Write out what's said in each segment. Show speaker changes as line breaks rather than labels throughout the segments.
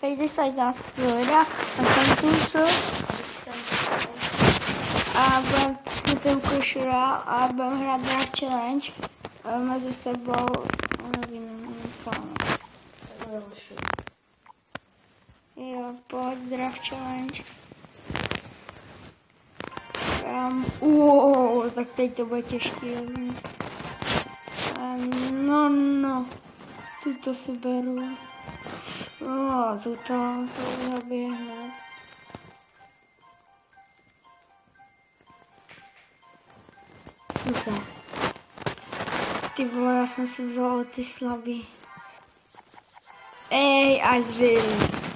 Fejde se nás Florida a Santusu a budeme ten košura a budeme hrát Draft Challenge mezi sebou, nevím, jo, pojď Draft Challenge. Tak teď to bude těžký rozmyslet. No, tuto si beru. To zaběhne. Tuto. Ty vole, já jsem si vzala ty slabý. Ej, Ice Wheels.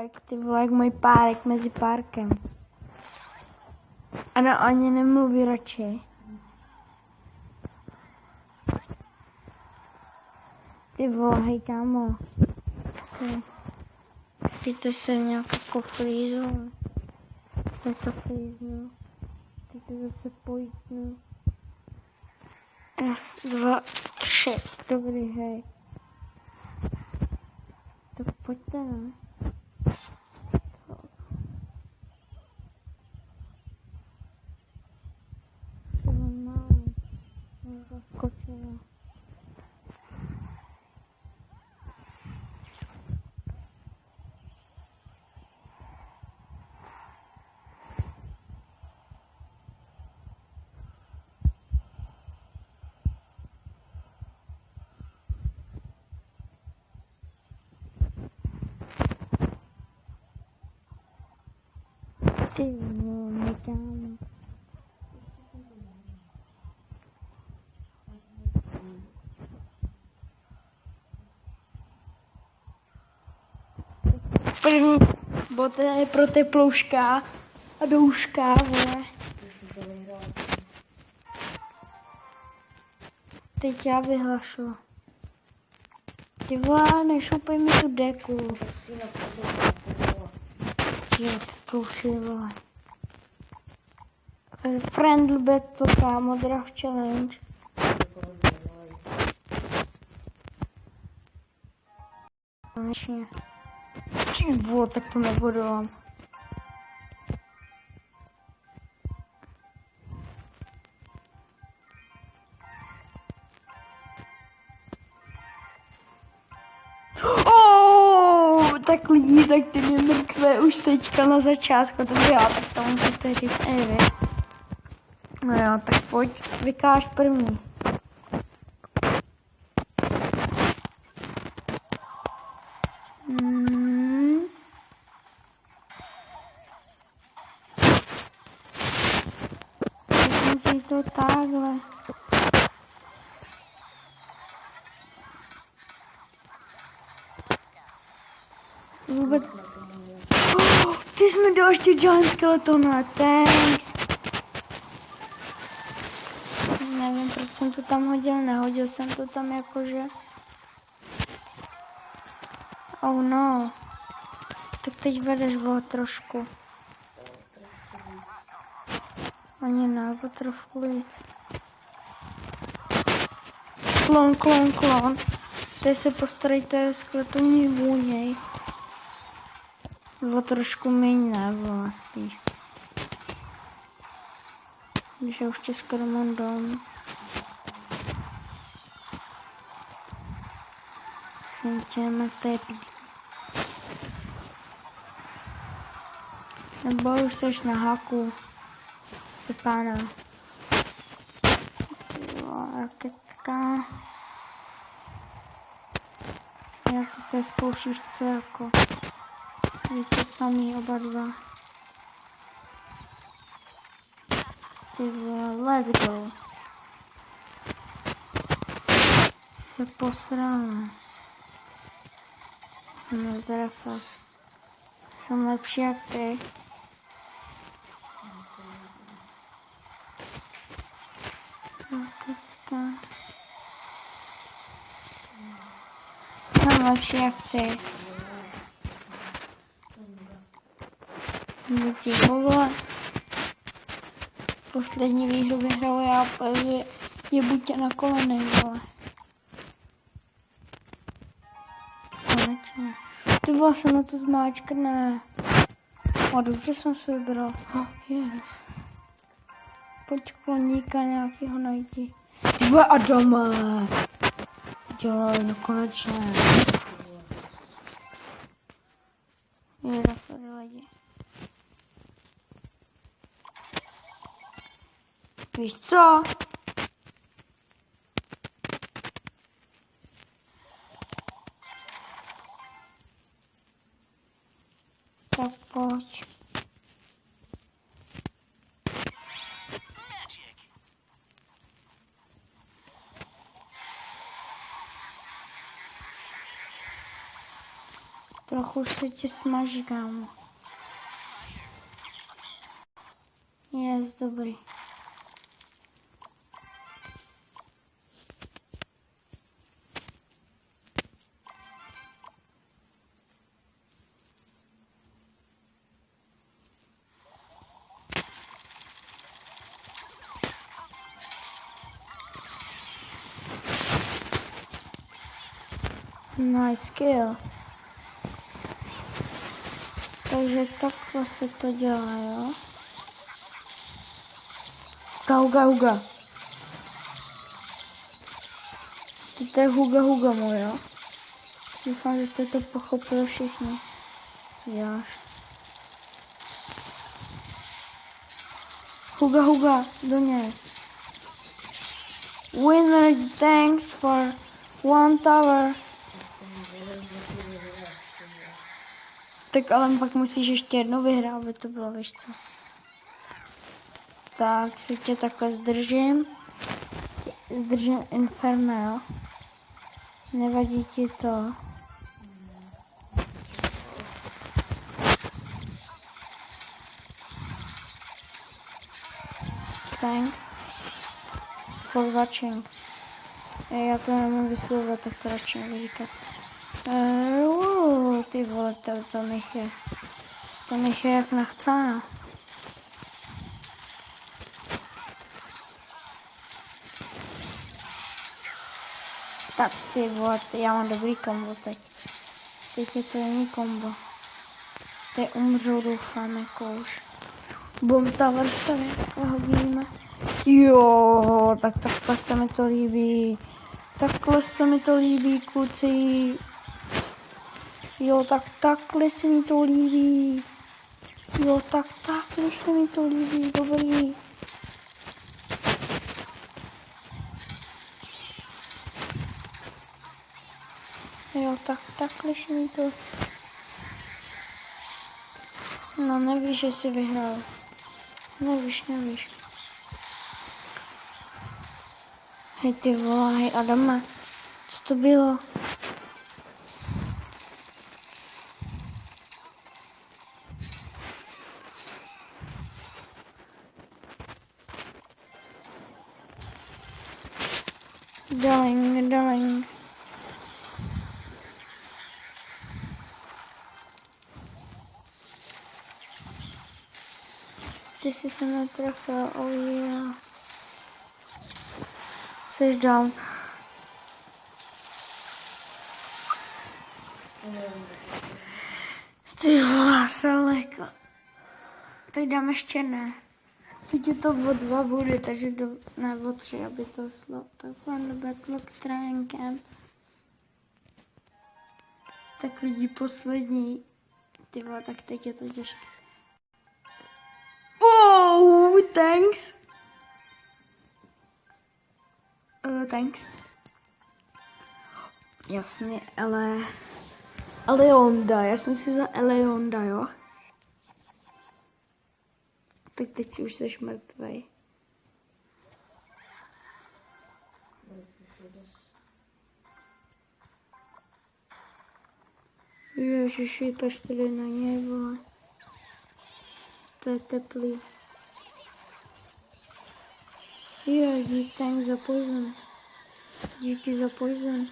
Jak ty vole, jak můj párek mezi párkem. Ano, ani nemluví radši. Ty vole, hej kámo. Ty to se nějak jako flíznu. Tak to flíznu. Teď to zase pojítnu. 1, 2, 3. Dobrý, hej. Tak pojďte, ne? Zaskočila. Ty vole, kámo. První bod je pro teplouška a douška, vole. Teď já vyhlašu. Ty vole, nešoupej mi tu deku. Jo, teplouši, vole. Takže Friendly Battle, kámo, Draft Challenge. Konečně. Ty vole, tak to nebudou. Tak lidi, tak ty mě mrkve už teďka na začátku, to jo, tak to můžete říct, nevím. No jo, tak pojď, vykáž první. Jo, takhle. Vůbec... Oh, ty jsi mi dal ještě giant skeletona, thanks. Nevím, proč jsem to tam hodil, nehodil jsem to tam jakože. Oh no. Tak teď vedeš o trošku. Ani ne, o trošku víc. Klon. Teď se postarejte, skeletoní vůněj. O trošku méně ne, spíš. Když já už tě skoro mám dom. Jsem tě netepí. Nebo už seš na haku. Vypadá. Raketka. Jak to tady zkoušíš, co jako? Je to samý oba dva. Ty vole, let's go. Se posráme. Jsem netrefil. Jsem lepší jak ty. Raketka. Jsem lepší jak ty. Děti, vole. Poslední výhru vyhraju já, protože je buďte na kolenech, vole. Konečně. Ty vole, jsem na to zmáčkne. A dobře jsem se vybral. Oh, yes. Pojď kloníka nějakýho najdi. Ty vole, Adame. Dělej, no konečně. Je zase lidi. Víš co? Tak pojď. Trochu se tě smaží, kámo. Yes, dobrý. Nice kill. Takže takhle se to dělá, jo? Huga. To je Huga můj, jo? Doufám, že jste to pochopili všichni. Co děláš? Huga, do něj. Winner, thanks for 1 tower. Tak ale pak musíš ještě jednou vyhrát, aby to bylo, víš co. Tak si tě takhle zdržím. Zdržím Inferno, jo. Nevadí ti to. Thanks for watching. Já to nemůžu vyslovovat, tak to radši nebudu říkat. Ty vole, to nech je jak nachcána. Tak ty vole, já mám dobrý kombo teď. Teď je to jiný kombo. Teď umřou, doufám, jako už. Bomb tower tady hodíme. Jo, tak takhle se mi to líbí. Takhle se mi to líbí, kluci. Jo, tak takhle se mi to líbí. Jo, tak takhle se mi to líbí, dobrý. Jo, tak takhle se mi to... No, nevíš, že jsi vyhrál. Nevíš. Hej ty vole, hej Adame, co to bylo? Darling. Ty jsi se netrefil, oh yeah. Jsi down. Ty vole, se leko. Teď dám ještě ne. Teď je to o 2 body, takže ne o 3, aby to šlo. Takhle backlog tréninkem. Tak lidi poslední. Ty vole, tak teď je to těžké. Oh, thanks. Thanks. Jasně, Eleonda, já jsem si za Eleonda, jo? Tak teď už jsi mrtvej. Ježiši, paž tady na něj, vole. To je teplý. Ježiš, thanks za poison. Díky za poison.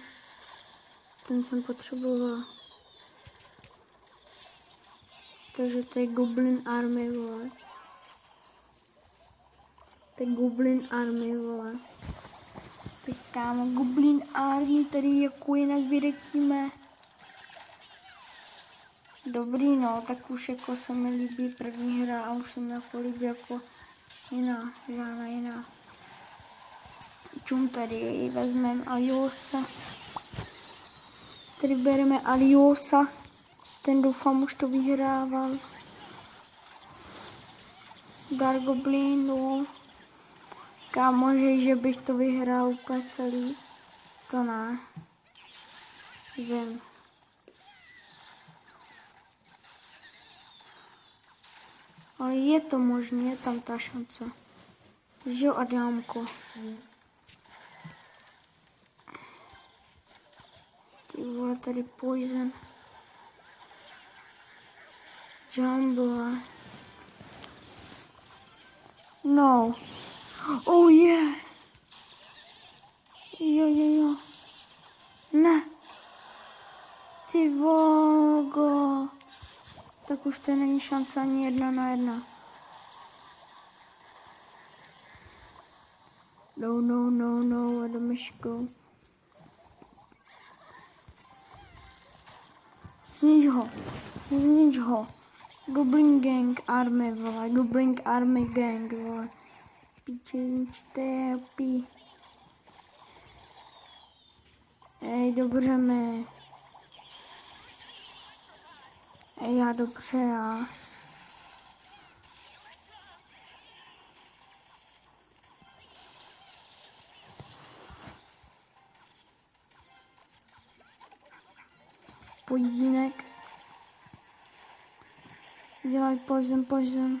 Ten jsem potřeboval. Takže to je Goblin Army, vole. To je Goblin Army, vole. Teď kámo, Goblin Army, tady jako jinak vyrekíme. Dobrý, no, tak už jako se mi líbí první hra a už se mi jako líbí jako žádná jiná. Čum tady vezmeme Aliosa. Tady bereme Aliosa. Ten doufám už to vyhrával. Gargoblin, no. Kámo, že bych to vyhrál úplně celý. To ne. Vím. Ale je to možné, je tam ta šance. Že jo, Adámko? Ty vole, tady poison. Jumble. No. Oh yes. Jo. Ne. Ty vogo. Tak už to není šance ani 1 na 1. No, Adameško. Znič ho. Goblin Gang Army, vole. Goblin Army Gang, vole. Píče, zničte, opí. Ej, dobře mi. Ej, já dobře, já. Pojízínek. Dělaj poison.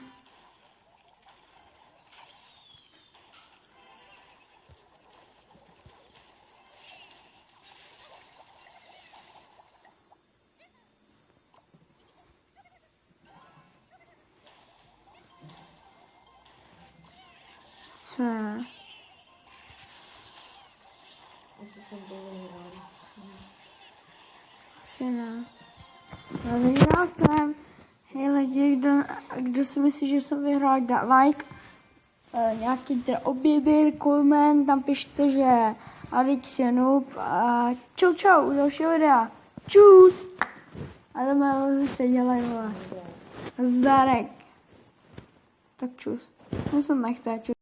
Co je? Asi ne. Ale vyhrál jsem. Hej lidi, kdo si myslí, že jsem vyhrál, dá like. Nějaký teda objeví, koment, tam pište, že Alex je noob a čau, u dalšího videa. Čus! Ale mé se dělají, vole. Zdarek. Tak čus. To jsem nechce, čus.